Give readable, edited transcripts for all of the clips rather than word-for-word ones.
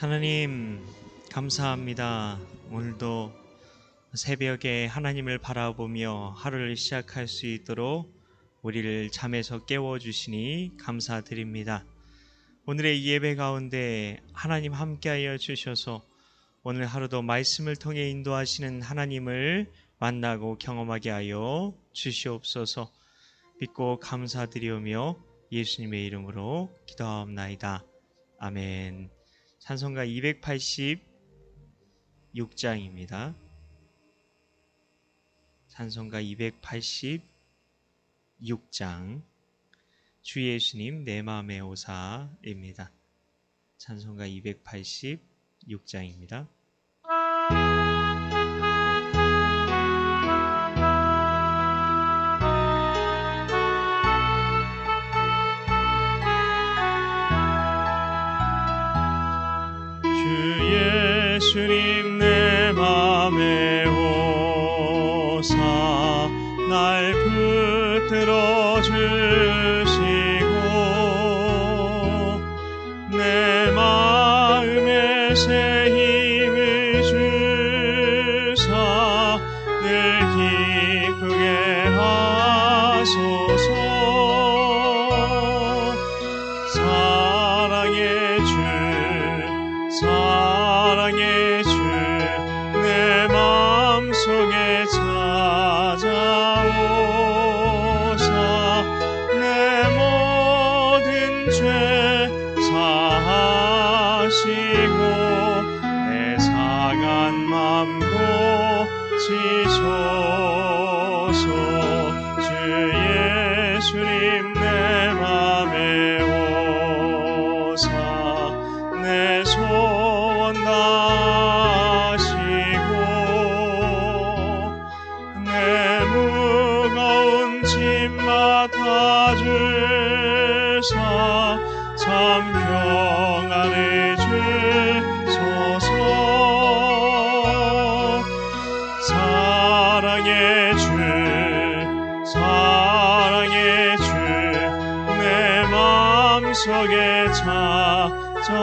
하나님 감사합니다. 오늘도 새벽에 하나님을 바라보며 하루를 시작할 수 있도록 우리를 잠에서 깨워주시니 감사드립니다. 오늘의 이 예배 가운데 하나님 함께하여 주셔서 오늘 하루도 말씀을 통해 인도하시는 하나님을 만나고 경험하게 하여 주시옵소서. 믿고 감사드리오며 예수님의 이름으로 기도하옵나이다. 아멘. 찬송가 286장입니다. 찬송가 286장 주 예수님 내 마음의 오사입니다. 찬송가 286장입니다. 주님 내 맘에 오사 날 붙들어 주시고 내 마음에 새 힘을 주사 늘 기쁘게 하소서. 사랑의 주 사랑의 주 내 마음속에 찾아오사 내 모든 죄 사하시고 내 상한 맘 고치소서. 주 예수님 내 맘에 오사 내 소원 다하시고 내 무거운 짐 맡아주사 참 평안을 주소서. 사랑의 주 사랑의 주 내 마음속에 찾아오사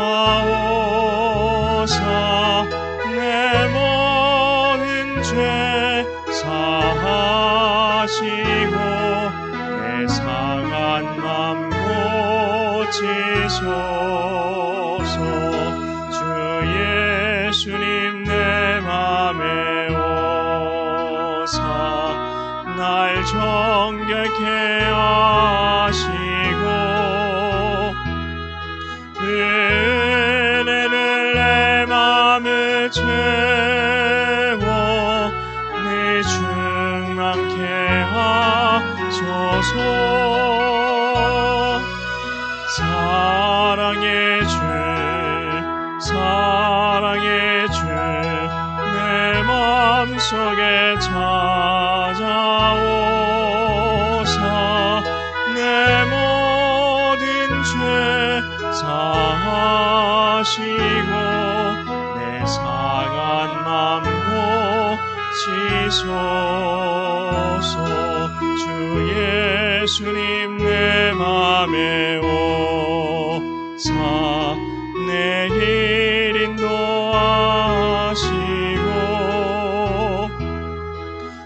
내 모든 죄 사하시고 내 상한 맘 고치소서. 주 예수님 내 맘에 오사 날 정결케 하시고 은혜를 내 맘을 채워 늘 충만케 하소서. 사랑의 주 사랑의 주 내 마음속에 찾아오사 내 모든 죄 사하시고 내 상한 맘 고치소서. 주 예수님 내 맘에 오사 내 길 인도하시고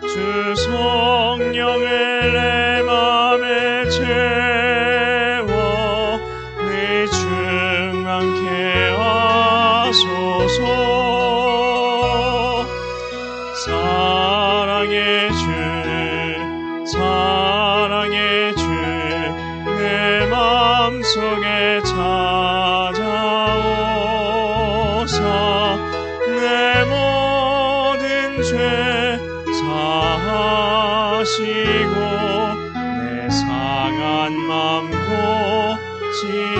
주 성령을 내 맘에 채워 늘 충만케 하소서. 사랑의 주 사랑의 주 내 마음속에 찾아오사 내 모든 죄 사하시고 내 상한 맘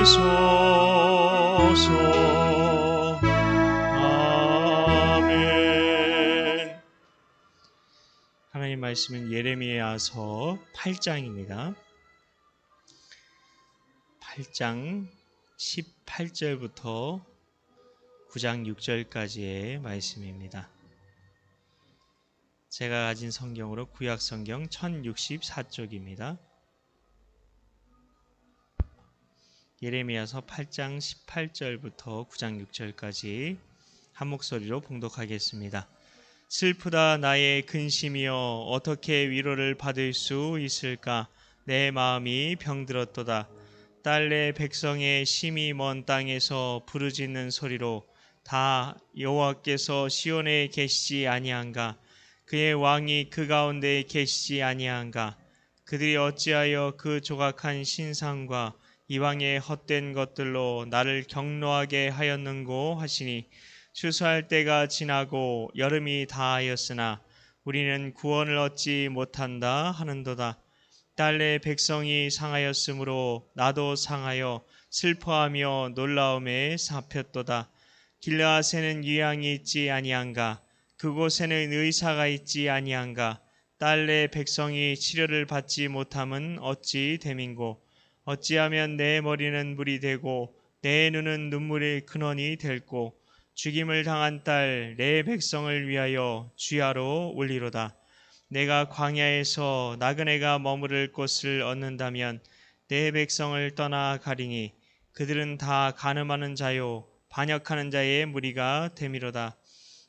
고치소서. 아멘. 하나님 말씀은 예레미야서 8장입니다. 8장 18절부터 9장 6절까지의 말씀입니다. 제가 가진 성경으로 구약성경 1064쪽입니다. 예레미야서 8장 18절부터 9장 6절까지 한 목소리로 봉독하겠습니다. 슬프다 나의 근심이여 어떻게 위로를 받을 수 있을까? 내 마음이 병들었도다. 딸 내 백성의 심히 먼 땅에서 부르짖는 소리로 다 여호와께서 시온에 계시지 아니한가? 그의 왕이 그 가운데 계시지 아니한가? 그들이 어찌하여 그 조각한 신상과 이방의 헛된 것들로 나를 경노하게 하였는고 하시니 추수할 때가 지나고 여름이 다하였으나 우리는 구원을 얻지 못한다 하는도다. 딸 내 백성이 상하였으므로 나도 상하여 슬퍼하며 놀라움에 잡혔도다. 길르앗에는 유향이 있지 아니한가? 그곳에는 의사가 있지 아니한가? 딸 내 백성이 치료를 받지 못함은 어찌 됨인고? 어찌하면 내 머리는 물이 되고 내 눈은 눈물의 근원이 될꼬? 죽임을 당한 딸 내 백성을 위하여 주야로 올리로다. 내가 광야에서 나그네가 머무를 곳을 얻는다면 내 백성을 떠나 가리니 그들은 다 간음하는 자요 반역하는 자의 무리가 됨이로다.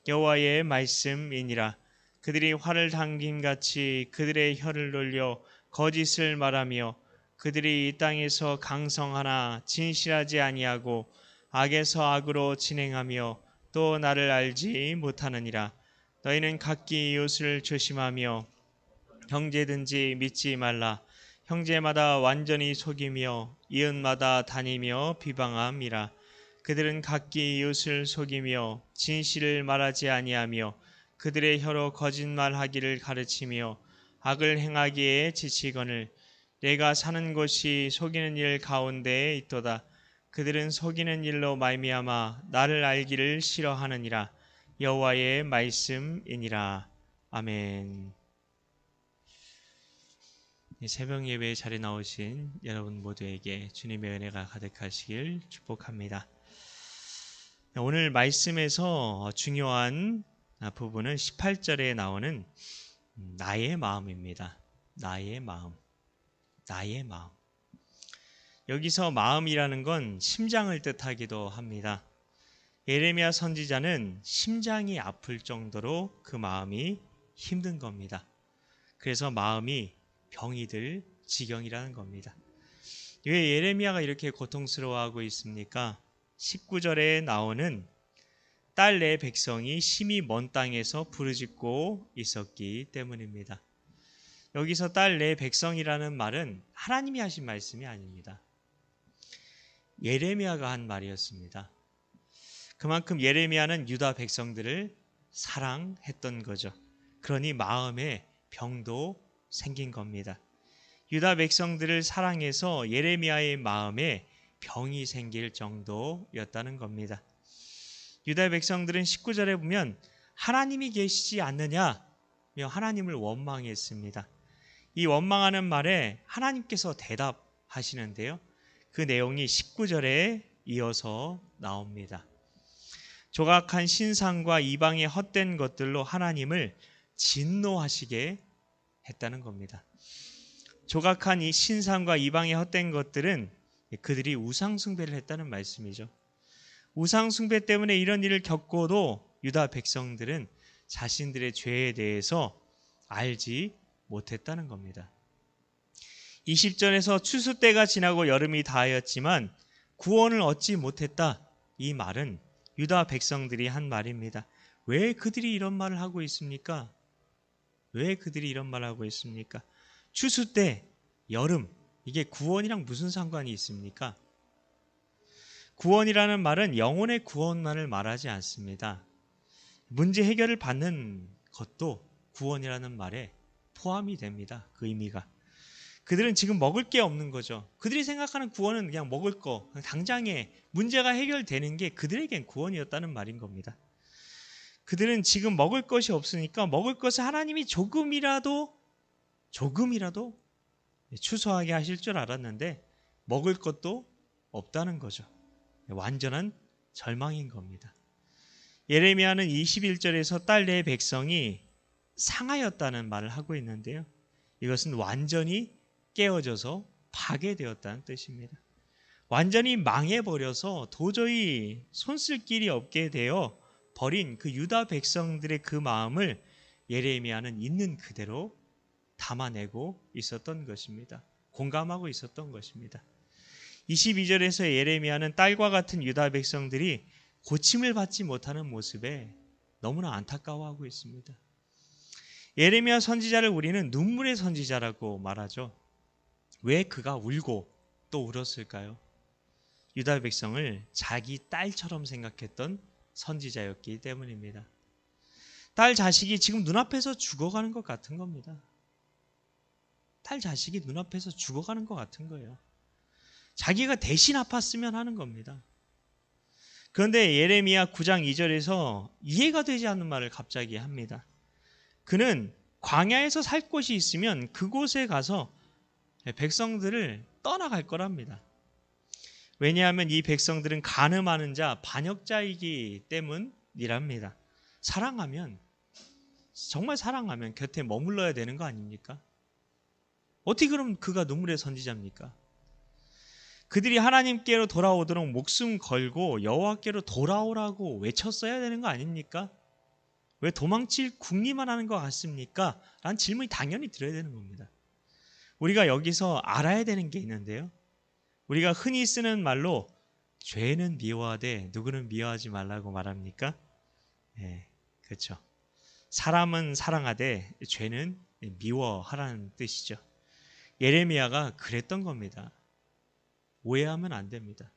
여호와의 말씀이니라. 그들이 활을 당김같이 그들의 혀를 놀려 거짓을 말하며 그들이 이 땅에서 강성하나 진실하지 아니하고 악에서 악으로 진행하며 또 나를 알지 못하느니라. 너희는 각기 이웃을 조심하며 형제든지 믿지 말라. 형제마다 완전히 속이며 이웃마다 다니며 비방함이라. 그들은 각기 이웃을 속이며 진실을 말하지 아니하며 그들의 혀로 거짓말하기를 가르치며 악을 행하기에 지치거늘 내가 사는 곳이 속이는 일 가운데에 있도다. 그들은 속이는 일로 말미암아 나를 알기를 싫어하느니라. 여호와의 말씀이니라. 아멘. 새벽 예배에 자리에 나오신 여러분 모두에게 주님의 은혜가 가득하시길 축복합니다. 오늘 말씀에서 중요한 부분은 18절에 나오는 나의 마음입니다. 나의 마음. 나의 마음. 여기서 마음이라는 건 심장을 뜻하기도 합니다. 예레미야 선지자는 심장이 아플 정도로 그 마음이 힘든 겁니다. 그래서 마음이 병이 들 지경이라는 겁니다. 왜 예레미야가 이렇게 고통스러워하고 있습니까? 19절에 나오는 딸 내 백성이 심히 먼 땅에서 부르짖고 있었기 때문입니다. 여기서 딸 내 백성이라는 말은 하나님이 하신 말씀이 아닙니다. 예레미야가 한 말이었습니다. 그만큼 예레미야는 유다 백성들을 사랑했던 거죠. 그러니 마음에 병도 생긴 겁니다. 유다 백성들을 사랑해서 예레미야의 마음에 병이 생길 정도였다는 겁니다. 유다 백성들은 19절에 보면 하나님이 계시지 않느냐며 하나님을 원망했습니다. 이 원망하는 말에 하나님께서 대답하시는데요. 그 내용이 19절에 이어서 나옵니다. 조각한 신상과 이방의 헛된 것들로 하나님을 진노하시게 했다는 겁니다. 조각한 이 신상과 이방의 헛된 것들은 그들이 우상숭배를 했다는 말씀이죠. 우상숭배 때문에 이런 일을 겪고도 유다 백성들은 자신들의 죄에 대해서 알지 못했다는 겁니다. 20절에서 추수 때가 지나고 여름이 다하였지만 구원을 얻지 못했다. 이 말은 유다 백성들이 한 말입니다. 왜 그들이 이런 말을 하고 있습니까? 왜 그들이 이런 말을 하고 있습니까? 추수 때, 여름, 이게 구원이랑 무슨 상관이 있습니까? 구원이라는 말은 영혼의 구원만을 말하지 않습니다. 문제 해결을 받는 것도 구원이라는 말에 포함이 됩니다. 그 의미가. 그들은 지금 먹을 게 없는 거죠. 그들이 생각하는 구원은 그냥 먹을 거, 당장에 문제가 해결되는 게 그들에겐 구원이었다는 말인 겁니다. 그들은 지금 먹을 것이 없으니까 먹을 것을 하나님이 조금이라도 추수하게 하실 줄 알았는데 먹을 것도 없다는 거죠. 완전한 절망인 겁니다. 예레미야는 21절에서 딸 내 백성이 상하였다는 말을 하고 있는데요. 이것은 완전히 깨어져서 파괴되었다는 뜻입니다. 완전히 망해버려서 도저히 손쓸 길이 없게 되어 버린 그 유다 백성들의 그 마음을 예레미야는 있는 그대로 담아내고 있었던 것입니다. 공감하고 있었던 것입니다. 22절에서 예레미야는 딸과 같은 유다 백성들이 고침을 받지 못하는 모습에 너무나 안타까워하고 있습니다. 예레미야 선지자를 우리는 눈물의 선지자라고 말하죠. 왜 그가 울고 또 울었을까요? 유다 백성을 자기 딸처럼 생각했던 선지자였기 때문입니다. 딸 자식이 지금 눈앞에서 죽어가는 것 같은 겁니다. 딸 자식이 눈앞에서 죽어가는 것 같은 거예요. 자기가 대신 아팠으면 하는 겁니다. 그런데 예레미야 9장 2절에서 이해가 되지 않는 말을 갑자기 합니다. 그는 광야에서 살 곳이 있으면 그곳에 가서 백성들을 떠나갈 거랍니다. 왜냐하면 이 백성들은 간음하는 자, 반역자이기 때문이랍니다. 사랑하면, 정말 사랑하면 곁에 머물러야 되는 거 아닙니까? 어떻게 그럼 그가 눈물의 선지자입니까? 그들이 하나님께로 돌아오도록 목숨 걸고 여호와께로 돌아오라고 외쳤어야 되는 거 아닙니까? 왜 도망칠 궁리만 하는 것 같습니까? 라는 질문이 당연히 들어야 되는 겁니다. 우리가 여기서 알아야 되는 게 있는데요. 우리가 흔히 쓰는 말로 죄는 미워하되 누구는 미워하지 말라고 말합니까? 네, 그렇죠. 사람은 사랑하되 죄는 미워하라는 뜻이죠. 예레미야가 그랬던 겁니다. 오해하면 안 됩니다.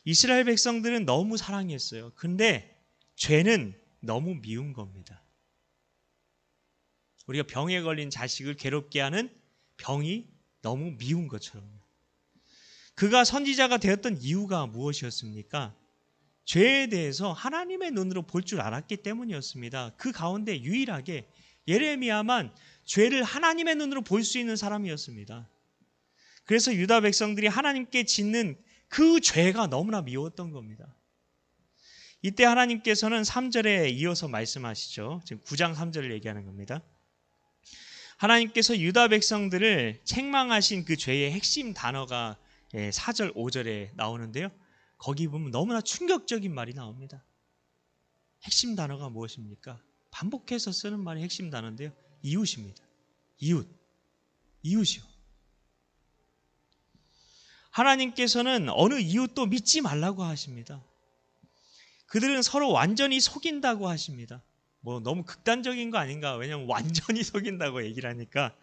이스라엘 백성들은 너무 사랑했어요. 근데 죄는 너무 미운 겁니다. 우리가 병에 걸린 자식을 괴롭게 하는 병이 너무 미운 것처럼요. 그가 선지자가 되었던 이유가 무엇이었습니까? 죄에 대해서 하나님의 눈으로 볼 줄 알았기 때문이었습니다. 그 가운데 유일하게 예레미야만 죄를 하나님의 눈으로 볼 수 있는 사람이었습니다. 그래서 유다 백성들이 하나님께 짓는 그 죄가 너무나 미웠던 겁니다. 이때 하나님께서는 3절에 이어서 말씀하시죠. 지금 9장 3절을 얘기하는 겁니다. 하나님께서 유다 백성들을 책망하신 그 죄의 핵심 단어가 4절, 5절에 나오는데요. 거기 보면 너무나 충격적인 말이 나옵니다. 핵심 단어가 무엇입니까? 반복해서 쓰는 말이 핵심 단어인데요. 이웃입니다. 이웃이요. 하나님께서는 어느 이웃도 믿지 말라고 하십니다. 그들은 서로 완전히 속인다고 하십니다. 뭐 너무 극단적인 거 아닌가? 왜냐하면 완전히 속인다고 얘기를 하니까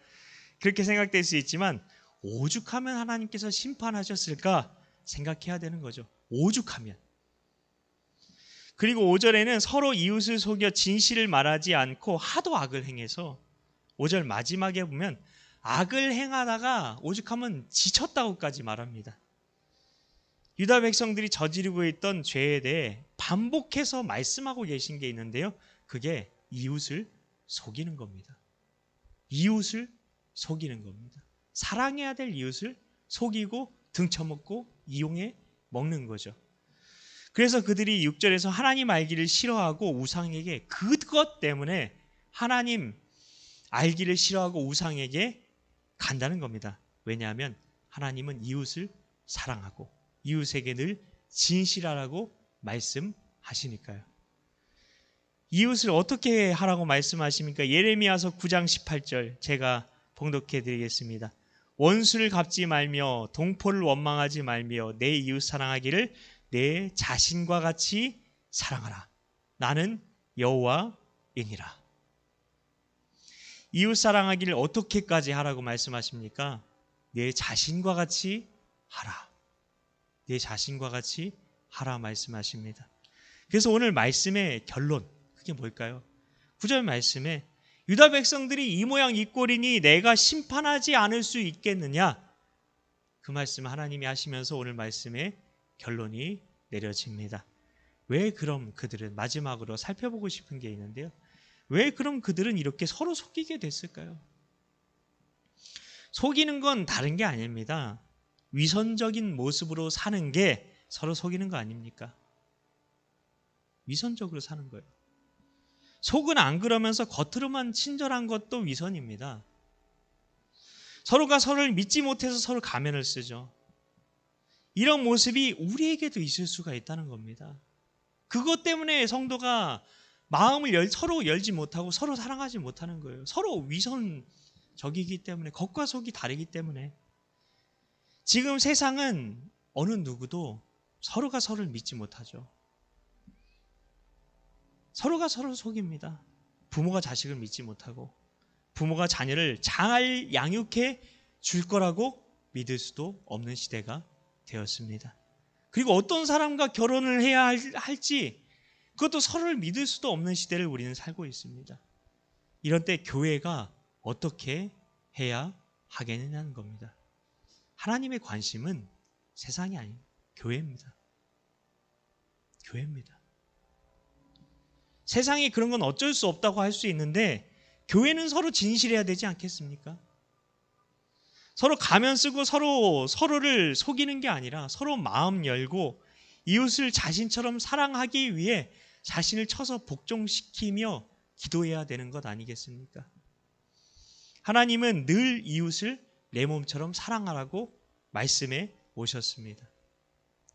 그렇게 생각될 수 있지만 오죽하면 하나님께서 심판하셨을까 생각해야 되는 거죠. 오죽하면. 그리고 5절에는 서로 이웃을 속여 진실을 말하지 않고 하도 악을 행해서 5절 마지막에 보면 악을 행하다가 오죽하면 지쳤다고까지 말합니다. 유다 백성들이 저지르고 있던 죄에 대해 반복해서 말씀하고 계신 게 있는데요. 그게 이웃을 속이는 겁니다. 이웃을 속이는 겁니다. 사랑해야 될 이웃을 속이고 등쳐먹고 이용해 먹는 거죠. 그래서 그들이 6절에서 하나님 알기를 싫어하고 우상에게 그것 때문에 하나님 알기를 싫어하고 우상에게 간다는 겁니다. 왜냐하면 하나님은 이웃을 사랑하고 이웃에게 늘 진실하라고 말씀하시니까요. 이웃을 어떻게 하라고 말씀하십니까? 예레미야서 9장 18절 제가 봉독해 드리겠습니다. 원수를 갚지 말며 동포를 원망하지 말며 내 이웃 사랑하기를 내 자신과 같이 사랑하라. 나는 여호와이니라. 이웃 사랑하기를 어떻게까지 하라고 말씀하십니까? 내 자신과 같이 하라. 내 자신과 같이 하라 말씀하십니다. 그래서 오늘 말씀의 결론, 그게 뭘까요? 9절 말씀에 유다 백성들이 이 모양 이 꼴이니 내가 심판하지 않을 수 있겠느냐? 그 말씀 하나님이 하시면서 오늘 말씀의 결론이 내려집니다. 왜 그럼 그들은, 마지막으로 살펴보고 싶은 게 있는데요. 왜 그럼 그들은 이렇게 서로 속이게 됐을까요? 속이는 건 다른 게 아닙니다. 위선적인 모습으로 사는 게 서로 속이는 거 아닙니까? 위선적으로 사는 거예요. 속은 안 그러면서 겉으로만 친절한 것도 위선입니다. 서로가 서로를 믿지 못해서 서로 가면을 쓰죠. 이런 모습이 우리에게도 있을 수가 있다는 겁니다. 그것 때문에 성도가 마음을 서로 열지 못하고 서로 사랑하지 못하는 거예요. 서로 위선적이기 때문에, 겉과 속이 다르기 때문에. 지금 세상은 어느 누구도 서로가 서로를 믿지 못하죠. 서로가 서로를 속입니다. 부모가 자식을 믿지 못하고, 부모가 자녀를 잘 양육해 줄 거라고 믿을 수도 없는 시대가 되었습니다. 그리고 어떤 사람과 결혼을 해야 할지 그것도 서로를 믿을 수도 없는 시대를 우리는 살고 있습니다. 이런 때 교회가 어떻게 해야 하겠느냐는 겁니다. 하나님의 관심은 세상이 아닌 교회입니다. 교회입니다. 세상이 그런 건 어쩔 수 없다고 할 수 있는데 교회는 서로 진실해야 되지 않겠습니까? 서로 가면 쓰고 서로를 속이는 게 아니라 서로 마음 열고 이웃을 자신처럼 사랑하기 위해 자신을 쳐서 복종시키며 기도해야 되는 것 아니겠습니까? 하나님은 늘 이웃을 내 몸처럼 사랑하라고 말씀해 오셨습니다.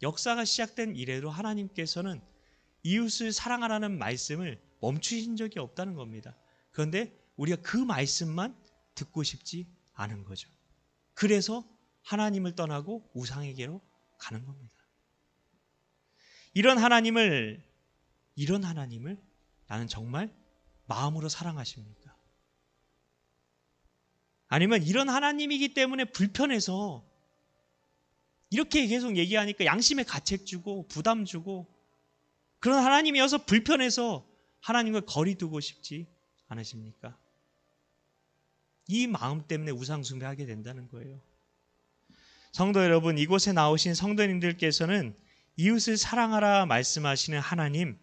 역사가 시작된 이래로 하나님께서는 이웃을 사랑하라는 말씀을 멈추신 적이 없다는 겁니다. 그런데 우리가 그 말씀만 듣고 싶지 않은 거죠. 그래서 하나님을 떠나고 우상에게로 가는 겁니다. 이런 하나님을 나는 정말 마음으로 사랑하십니까? 아니면 이런 하나님이기 때문에 불편해서 이렇게 계속 얘기하니까 양심에 가책 주고 부담 주고 그런 하나님이어서 불편해서 하나님과 거리 두고 싶지 않으십니까? 이 마음 때문에 우상 숭배하게 된다는 거예요. 성도 여러분, 이곳에 나오신 성도님들께서는 이웃을 사랑하라 말씀하시는 하나님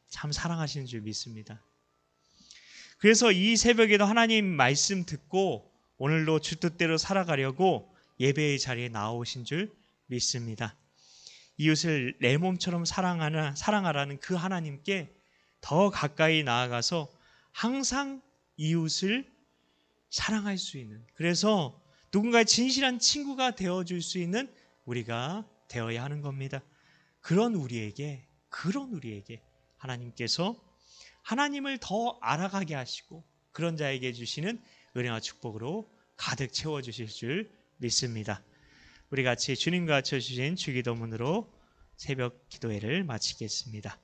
참 사랑하시는 줄 믿습니다. 그래서 이 새벽에도 하나님 말씀 듣고 오늘도 주 뜻대로 살아가려고 예배의 자리에 나오신 줄 믿습니다. 이웃을 내 몸처럼 사랑하라는 그 하나님께 더 가까이 나아가서 항상 이웃을 사랑할 수 있는, 그래서 누군가의 진실한 친구가 되어줄 수 있는 우리가 되어야 하는 겁니다. 그런 우리에게 하나님께서 하나님을 더 알아가게 하시고 그런 자에게 주시는 은혜와 축복으로 가득 채워주실 줄 믿습니다. 우리 같이 주님과 주신 주기도문으로 새벽 기도회를 마치겠습니다.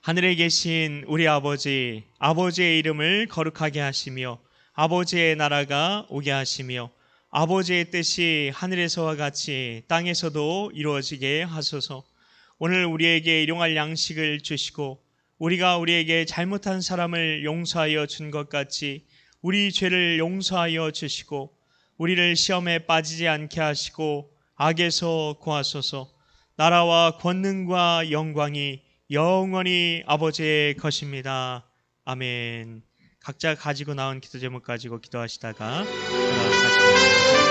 하늘에 계신 우리 아버지, 아버지의 이름을 거룩하게 하시며 아버지의 나라가 오게 하시며 아버지의 뜻이 하늘에서와 같이 땅에서도 이루어지게 하소서. 오늘 우리에게 일용할 양식을 주시고 우리가 우리에게 잘못한 사람을 용서하여 준 것 같이 우리 죄를 용서하여 주시고 우리를 시험에 빠지지 않게 하시고 악에서 구하소서. 나라와 권능과 영광이 영원히 아버지의 것입니다. 아멘. 각자 가지고 나온 기도 제목 가지고 기도하시다가 돌아가시겠습니다.